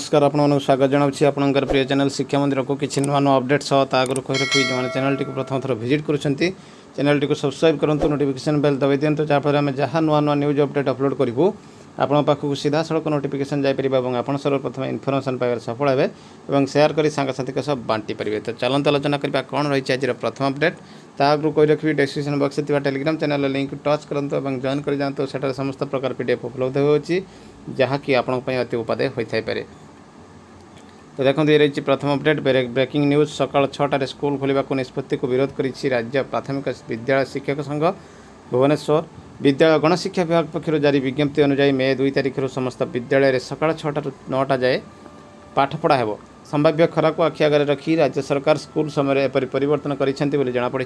नमस्कार आपण स्वागत जनावि आपंकर प्रिय चैनल शिक्षा मंदिर को किसी नुआ नुआ अपडेट सह आगुरी कही रखी जो चैनल टी प्रथम थर विजिट कर चैनल टी सब्सक्राइब करूँ नोटिफिकेशन बेल दबाई दिंतु जहाँफल आम जहाँ नुआ नुआ न्यूज अपडेट अपलोड करूँ आपण पाखक सीधा सड़क नोटिफिकेशन जापर और आप सर्वप्रथम इनफर्मेशन पाइबार सफल हे और सेयार कर सांगसाथी सब बांटी पारे। तो चलते आलोचना करवा कौन रही आज प्रथम अपडेट आगु कही रखी डिस्क्रिप्शन बॉक्स में टेलीग्राम चैनल लिंक टच करूँ और जॉइन कर जातु से समस्त प्रकार पीडीएफ उपलब्ध होची जहाँकि आपंपाई अति उपादेय होता है। तो देखो ये रही प्रथम अपडेट ब्रेकिंग न्यूज सकाल 6टार स्कूल खोलने को निष्पत्ति को विरोध कर राज्य प्राथमिक विद्यालय शिक्षक संघ भुवनेश्वर विद्यालय गणशिक्षा विभाग पक्षर जारी विज्ञप्ति अनुसार मे 2 तारिख समस्त विद्यालय सकाल 6 ରୁ 9ଟା जाए पाठपढ़ा हो। संभाव्य खरा को आखि आगे रखी राज्य सरकार स्कूल समय एपरी परिवर्तन कर जमापड़ी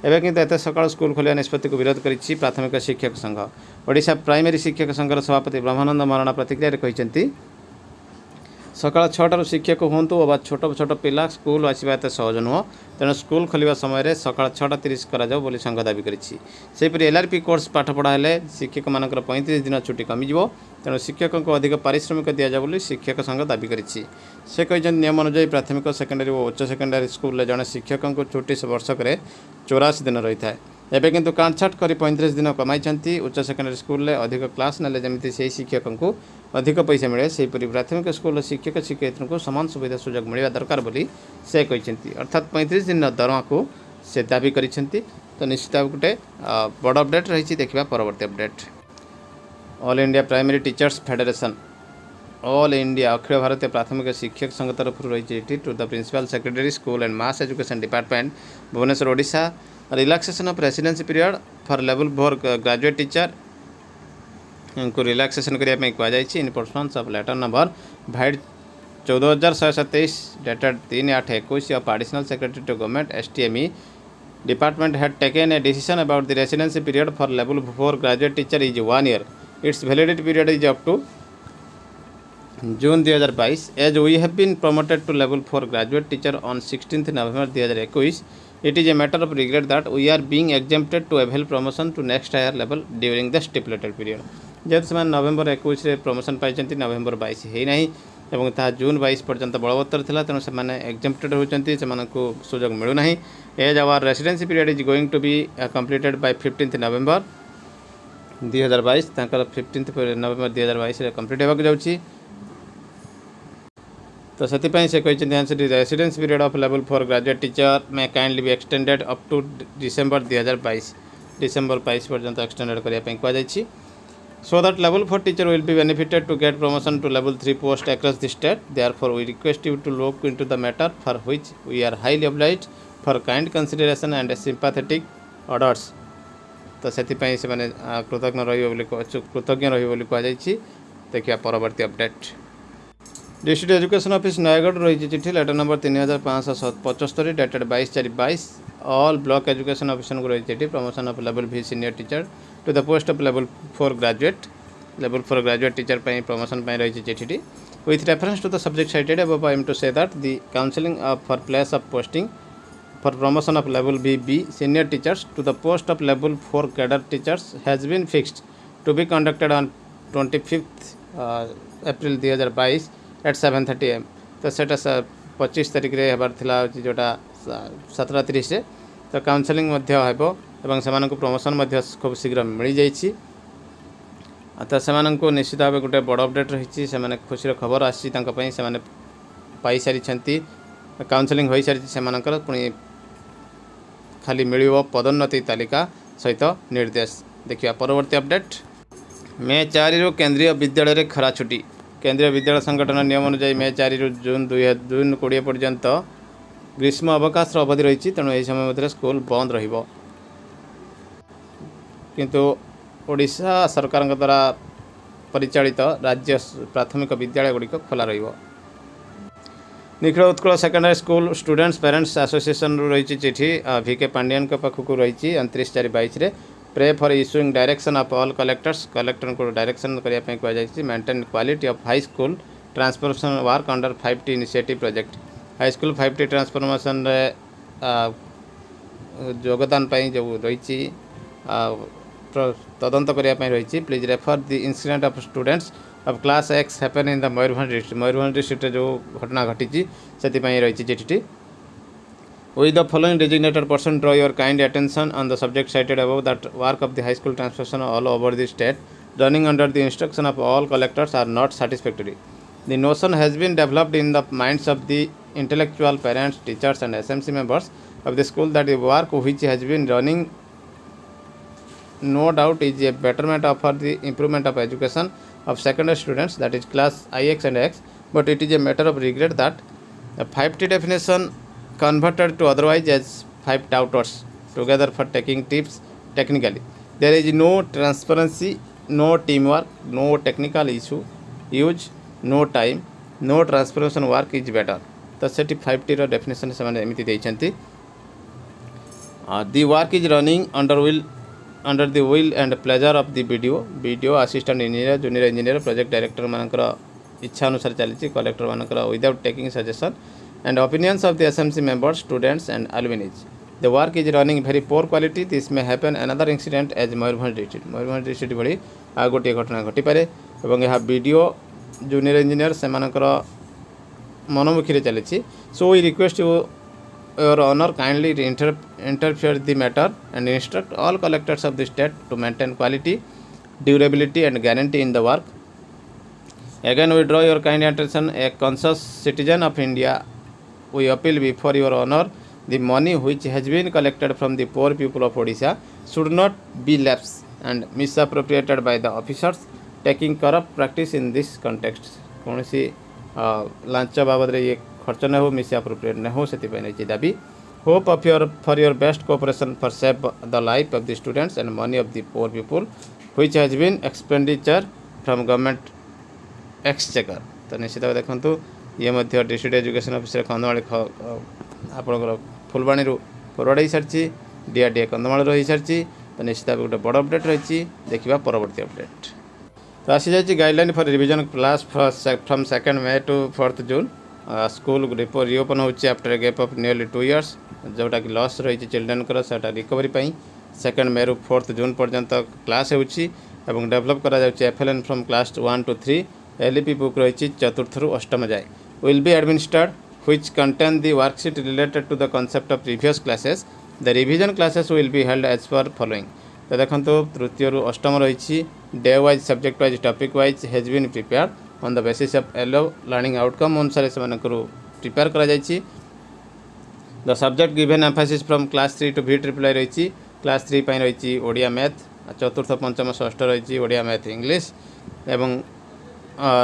एवं किंतु एत सकाल स्कूल खोलिया निष्पत्ति को विरोध कर प्राथमिक शिक्षक संघ ओडिशा प्राइमरी शिक्षक संघर सभापति ब्रह्मानंद महाराणा प्रतिक्रिया कहते सकाल 6टार शिक्षक हूँ बा छोट छोट पिला स्कूल आसवा एत सहज नुह तेणु स्कूल खोलिया समय सकाल 6:30 कर संघ दाबी करीपरि एलआरपी कोर्स पाठपढ़ा हेले शिक्षक मान 35 दिन छुट्टी कमिज तेणु शिक्षकों को अधिक पारिश्रमिक दि जाए शिक्षक संघ दाबी करिछि। से कहते नियम अनुसार प्राथमिक सेकेंडरी और उच्च सेकेंडरी स्कूल जड़े शिक्षकों को छुट्टी वर्षक 84 दिन रही है। एवं किंतु काटछाट कर 35 दिन कमाई उच्च सेकेंडरी स्कूल अधिक क्लास ना जमी से शिक्षकों को अधिक पैसा मिले सेहीपरि प्राथमिक स्कूल शिक्षक शिक्षयित्री को सामान सुविधा सुजोग मिलवा दरकार बोली से कहते अर्थात 35 दिन दरमा को से दाबी करिसेंती। तो निश्चित गोटे बड़ अपडेट रही देखा परवर्ती update all India primary teachers federation all India अखिल भारतीय प्राथमिक शिक्षक संघ तरफ रही to the principal secretary school and mass education department Bhubaneswar Odisha relaxation of residency period for level 4 graduate teacher को रिलैक्सेशन करने कहुई in performance of letter number vide 14127 dated 3/8/21 of additional secretary to government STME department had taken a decision about the residency period for level 4 graduate teacher is 1 year. Its validity period is up to June 2022. As we have been promoted to level 4 graduate teacher on 16th November 2021, it is a matter of regret that we are being exempted to avail promotion to next higher level during the stipulated period. जेहेतु से नवेम्बर 21 promotion पाई नवेम्बर 22 होना एवं ता जून 22 पर्यंत बलवत्तर था तेणु से exempted होती सुजोग मिलूना। As our residency period is going to be completed by 15th November 2022 15th November 2022 complete होगा जाऊँगी। तो से कहते residence period of level 4 graduate teacher may kindly be extended up to December 2022 December 22 पर्यंत एक्सटेंडेड करने कहुई so that level 4 teacher will be benefited to get promotion to level 3 post across the state. Therefore we request you to look into the matter for which we are highly obliged for kind consideration and sympathetic orders. तो से कृतज्ञ रही कहुई। देखिए परवर्ती update district education office Nayagarh रही चिठी letter number 3575 dated 22/4/22 all block education officer को रही चिठी promotion of level V senior teacher to the post of level 4 graduate teacher promotion रही चिठी with reference to the subject cited above I am to say that the counselling for place of posting for promotion of level B senior teachers to the post of level 4 cadre teachers has been fixed to be conducted on 25th April 2022 at 7:30 AM. तो सेटा 25 तारिख रे हबार थिला जोटा 7:30 से तो counselling एवं से प्रमोशन खूब शीघ्र मिल जाइए। तो से निश्चित भाव गोटे बड़ अपडेट रही से खुशी खबर आसी पाई सारी काउंसलिंग हो सारी से पुणी खाली मिल पदोन्नति तालिका सहित निर्देश। देखिए परवर्ती अपडेट मे 4 ରୁ केंद्रीय विद्यालय खरा छुट्टी केंद्रीय विद्यालय संगठन नियम अनुसार मे 4 ରୁ जून 2020 पर्यंत ग्रीष्म अवकाश अवधि रही तेणु यह समय मध्य स्कूल बंद रहिबो किंतु ओडिशा सरकार द्वारा परिचालित राज्य प्राथमिक विद्यालय गुड़िक खोला रहिबो। Nikhil Utkal secondary school students parents association रही चिठी VK पांडियन पाखक रही 29/4/22 pray for issuing direction of all collector को डायरेक्शन करने कहुई maintain quality of high school transformation work under 5T initiative project high school 5T transformation योगदान जो रही तदंत करने रही please refer the incident of students of class X happen in the Mayurbhanj district जो घटना घटी से रही चिठी with the following designated person draw your kind attention on the subject cited above that work of the high school transportation all over the state running under the instruction of all collectors are not satisfactory. The notion has been developed in the minds of the intellectual parents, teachers and SMC members of the school that the work which has been running no doubt is a betterment of for the improvement of education of secondary students, that is class IX and X, but it is a matter of regret that the 5T definition converted to otherwise as 5 doubters together for taking tips technically. There is no transparency, no teamwork, no technical issue use, no time, no transformation work is better. तो सेठी 5T रो definition से मैंने एमिति देइछंती. The work is running under the will and pleasure of the video assistant engineer, junior engineer, project director मानकर इच्छा अनुसार चली collector मानकर without taking suggestion and opinions of the SMC members, students and alumni. The work is running very poor quality. This may happen another incident as Mayurbhanj district भली आ गोटे घटना घटी पारे एवं यह वीडियो जूनियर इंजीनियर से मनमुखी चली. So we request you your honour kindly interfere the matter and instruct all collectors of the state to maintain quality, durability and guarantee in the work. Again we draw your kind attention, a conscious citizen of India, we appeal before your honor, the money which has been collected from the poor people of Odisha should not be lapsed and misappropriated by the officers taking corrupt practice in this context. कौन सी launch बाबद ये खर्च न हो, मिसअप्रोप्रिएट न हो, से नहीं दाबी. Hope of for your best cooperation for save the life of the students and money of the poor people which has been expenditure from government exchequer. तो निश्चित भाव देखु ये डिस्ट्रिक्ट एजुकेशन ऑफिसर कंधमाल आपंकर फुलवाणी फरवर्ड हो सारी डीआरडीए कंधमाल हो सारी. तो निश्चित भाव गोटे बड़ अपडेट रही. देखा परवर्ती अपडेट. तो आसी जाइए guideline for revision class from 2 May to 4 June. School reopen होची after a gap of nearly 2 years जोटा कि लॉस रही चिल्ड्रेन को रिकवरी 2 May ରୁ 4 June पर्यंत क्लास होची एवं डेवलप करा जाउची FLN from class 1 to 3. LEP book रही 4th ରୁ 8th जाए will be administered which contain the worksheet related to the concept of previous classes. The revision classes will be held as per following. तो देखो 3rd ରୁ 8th रही day wise, subject wise, topic wise has been prepared on the basis of allow learning outcome अनुसार से prepare करा जाइछि. The subject given emphasis from class 3 to VIII रही class 3 पई रही Odia math, 4th, 5th, 6th रही Odia math English एवं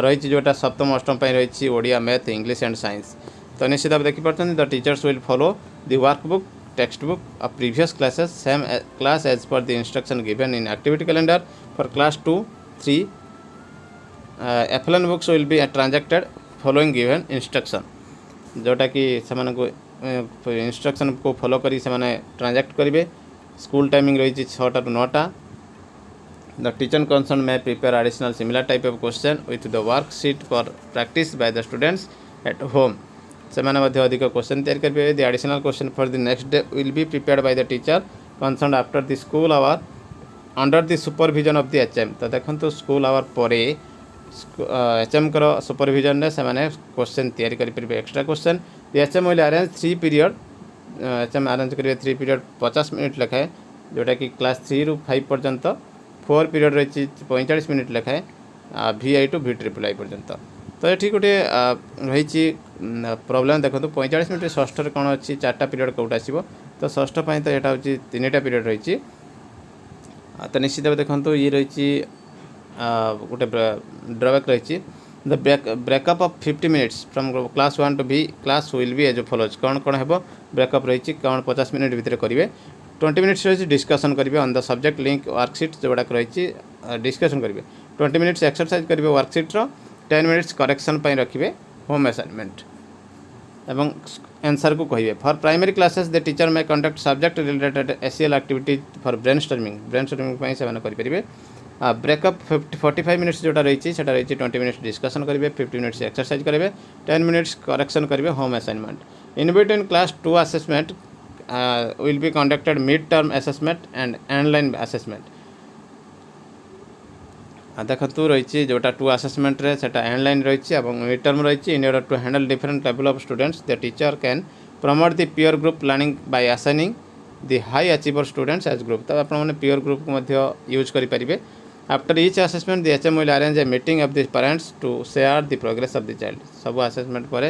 रही जोटा 7th, 8th रही Odia math English and science. तो निश्चित भाव देखिए the teachers will follow the workbook text book of previous classes same class as per the instruction given in activity calendar for class 2, 3. FLN books will be transacted following given instruction जोटा कि से instruction को follow करी से transact करेंगे. School timing रही 6टा to 9टा. The teacher concerned may prepare additional similar type of question with the worksheet for practice by the students at home. सेमाने मध्य अधिक question तैयार करेंगे. The additional question for the next day will be prepared by the teacher concerned after the school hour under the supervision of the HM. तो देखो school our पर HM कर supervision ने सेमाने question तैयार करेंगे extra question. The HM will arrange 3 period. HM arrange करेंगे 3 period 50 minute लेखाएं जोटा कि क्लास 3 ରୁ 5 पर्यंत 4 period रही 45 मिनट लेखाएं VI to VIII पर्यंत. तो ये गोटे रही प्रोब्लेम देखो 45 मिनट 6th कौन अच्छी 4टा पीरियड कौट आसो. तो 6th तो यहाँ हूँ 3टा पीरियड रही. तो निश्चित भाव देखो ये रही गोटे ड्रॉबैक रही. The breakup of 50 minutes from class 1 to B class will be as follows. कौन कौन है ब्रेकअप रही कौन 50 मिनट भितर करेंगे. 20 minutes रही डिस्कसन करेंगे on the subject link worksheet जोड़ा रही डिस्कसन करेंगे. 20 minutes एक्सरसाइज करेंगे वर्कशीट 10 minutes करेक्शन रखिए होम असाइनमेंट एवं आंसर को कहिए. For primary classes the teacher may conduct subject related ACL activity for brainstorming से करेंगे. ब्रेकअप 45 minutes जोटा रही 20 minutes डिस्कसन करेंगे. 50 minutes एक्सरसाइज करेंगे. 10 minutes करेक्शन करेंगे home assignment. In between class 2 assessment will be conducted mid term assessment and online assessment. देखु रही जोटा टू आसेसमेंट रे सेटा एंड लाइन रही और मिड टर्म रही in order to handle different level of students the teacher can promote the peer group planning by assigning the high achiever students as group. तो आप पीयर ग्रुप को use करेंगे। After each assessment the HM will arrange a meeting of the parents to share the progress of the child. सब assessment पर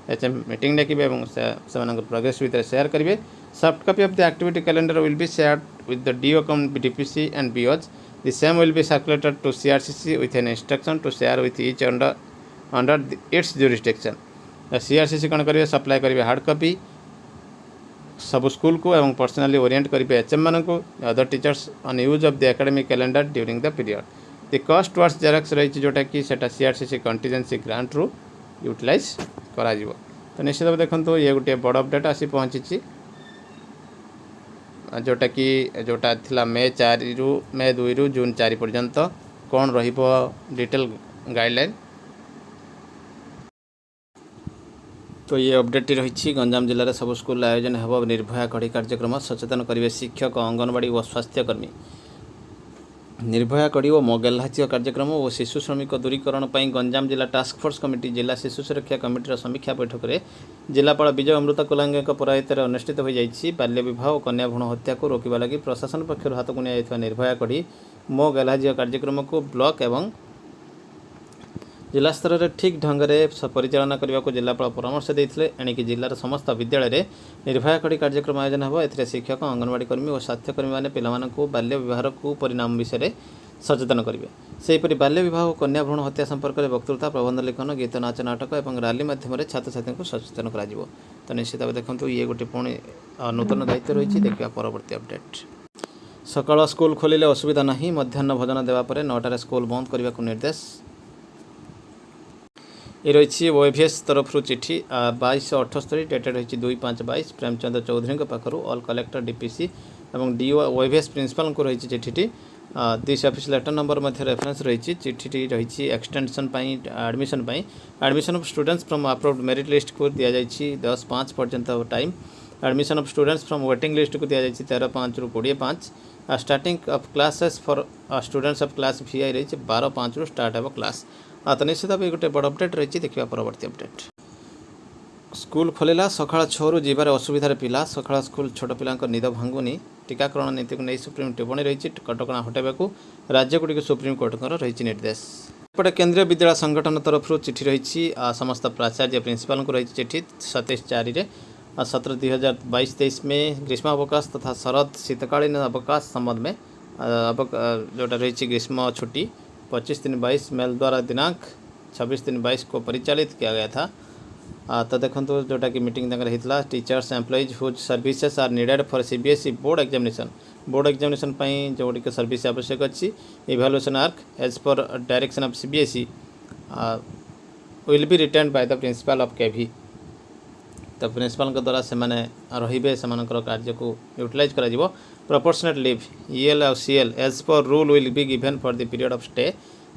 HM meeting डाकिबे और progress भितर share करेंगे। Soft copy of the activity calendar will be shared with the DO cum DPC and BOs. The same will be circulated to CRCC with an instruction to share with each under its jurisdiction। CRCC कौन करेंगे supply करेंगे hard copy सब school को एवं personally Orient करेंगे HM मान को other teachers on use of the academic calendar during the period. The cost towards xerox रही जोटा कि सेटा CRCC कंटीजेंसी ग्रांट रू यूटिलाइज करा जिवो। तो निश्चित भाव देखो ये गोटे बड़ अपडेट आसी पहुँची जोटा कि जोटा थिला मे 4 रु मे 2 रु जून 4 पर्यंत कौन रहिबो डिटेल गाइडलाइन। तो ये अपडेट रही गंजाम जिले में सब स्कूल आयोजन हेब निर्भया कड़ी कार्यक्रम सचेतन करेंगे शिक्षक अंगनवाड़ी और स्वास्थ्यकर्मी। निर्भया कड़ी और मोगेल्हाचियो कार्यक्रम और शिशु श्रमिक दूरीकरण पर गंजाम जिला टास्क फोर्स कमिटी जिला शिशु सुरक्षा कमिटीर समीक्षा बैठक में जिलापाल विजय अमृत कोलांगे पौराहित्य अनुष्ठित हो जाएगी। बाल्य विवाह और कन्या भ्रूण हत्या को रोकवा लगी प्रशासन पक्षर हाथ को निया निर्भया कड़ी मो गेल्हाजियो कार्यक्रम को ब्लॉक एवं जिला स्तर में ठीक ढंग से परिचालना करने को जिलापाल परामर्श देते। एणिकी जिलार समस्त विद्यालय में निर्भया कड़ी कार्यक्रम आयोजन हो। ए शिक्षक अंगनवाड़ी कर्मी और स्वास्थ्यकर्मी मैंने पिलामानंकु बाल्य विवाह कुपरिणाम विषय सचेतन करेंगे। सेहीपरि बाल्य विवाह और कन्या भ्रूण हत्या संपर्क में वक्तृता प्रबंध लेखन गीत नाच नाटक और रैली माध्यम छात्र छात्री को सचेतन करा। तो निश्चित भाव देखो ये गोटे पुणी नूतन दायित्व रही। देखा परवर्ती अपडेट। सकाळ स्कूल खोलिले असुविधा नहीं मध्याह्न भोजन देवापर 9टार स्कूल बंद करने को निर्देश। ये रही ओएफएस तरफ चिठी 2278 डेटेड रही 2/5/22 प्रेमचंद्र चौधरी पाखु ऑल कलेक्टर डीपीसी और डीओ ओएफएस प्रिंसिपल को रही चिठी। दिस ऑफिस लेटर नंबर मध्य रेफरेंस रही चिठी रही extension admission of students from approved merit list को दि जाएगी 10/5 पर्यंत time. Admission of students from waiting list को दि जाएगी 13/5 रु 20/5। Starting of classes for students of class VI रही 12/5 रु स्टार्ट हो क्लास। तो निश्चित भाव गोटे बड़ अपडेट रही। देखा परवर्ती अपडेट। स्कूल खोलिला सकाळ 6 रु जीवार असुविधार पिला सकाळ स्कूल छोट पिला निद भांगुनी टीकाकरण नीति को नहीं सुप्रीम टिप्पणी रही कटकणा हटाइबा राज्यगुड़ी सुप्रीम कोर्ट रही निर्देश। एपटे केंद्रीय विद्यालय संगठन तरफ चिठी रही समस्त प्राचार्य प्रिंसिपाल को रही चिठी 27/4 17 2022-23 में ग्रीष्मावकाश तथा शरद शीतकालीन अवकाश संबंध में जोटा रही ग्रीष्म छुट्टी 25/3/22 मेल द्वारा दिनांक 26/3/22 को परिचालित किया गया था। तो देखो जोटा कि मीटिंग होता teachers employees whose services are needed for CBSE board examination जो सर्विस आवश्यक अच्छी evaluation work as per direction of CBSE will be returned by the principal of KV. तो प्रिंसिपल द्वारा से रे से कार्य को यूटिलाइज कर प्रोपोर्शनेट लीव EL और CL as per rule will be given for the period of stay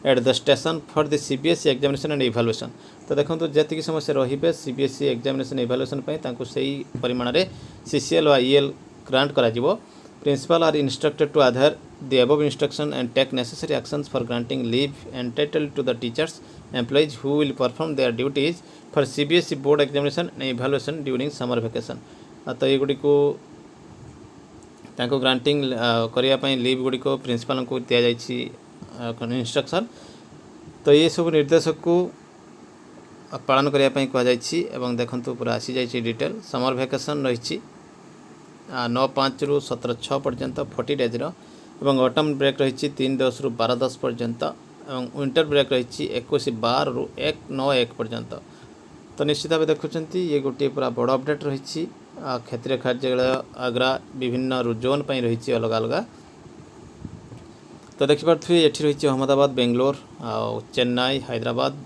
at the station for the CBSE examination and evaluation. तो देखो जी समय से रे CBSE एग्जामिनेशन इवैल्यूएशन से परिमाण में CCL और EL ग्रांट करा। Principal are instructed to adhere the above instruction and take necessary actions for granting leave entitled to the teachers employees who will perform their duties for CBSE board examination and evaluation during summer vacation। तो ये गुड़ी को granting करने leave Gudi को principal को दि जाए instruction. तो ये सब निर्देश को पालन करने कहुई। देखो पूरा आसी जाइए डिटेल समर वैकेशन रही 9/5 रु 17/6 पर्यंत 40 डेज और ऑटम ब्रेक रही 3/10 रु 12/10 पर्यंत और विंटर ब्रेक रही 21/12 रु 1/9/1 पर्यंत। तो निश्चित भाव देखुं ये गोटे पूरा बड़ अपडेट रही क्षेत्रीय कार्यालय आग्रा विभिन्न जोन पर रही अलग अलग। तो देखिपे ये रही अहमदाबाद बेंगलोर चेन्नई हैदराबाद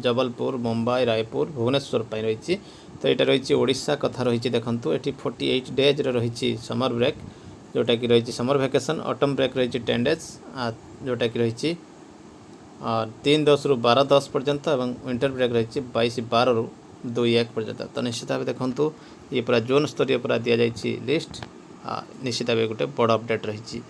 जबलपुर मुंबई रायपुर भुवनेश्वर पर रही। तो यहाँ रही ओडिशा कथा रही देखूँ ये 48 डेज रही समर ब्रेक जोटा कि रही समर वैकेशन। ऑटम ब्रेक रही 10 डेज जोटा कि रही 3/10 रु 12/10 पर्यंत और विंटर ब्रेक रही 22/12 रु 2/1 पर्यंत। तो निश्चित भाव देखूँ ये पूरा जोन स्तरीय पूरा दि जाए लिस्ट निश्चित भाव गोटे बड़ अपडेट रही।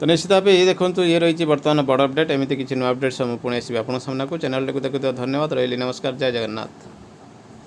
तो निश्चित भाव ये देखो ये रही बर्तमान बड़ अपडेट एमती किसी नुआ अपडेट सब पुणी आसबि आपन सामना को चैनल को देखुवा धन्यवाद रही नमस्कार जय जगन्नाथ।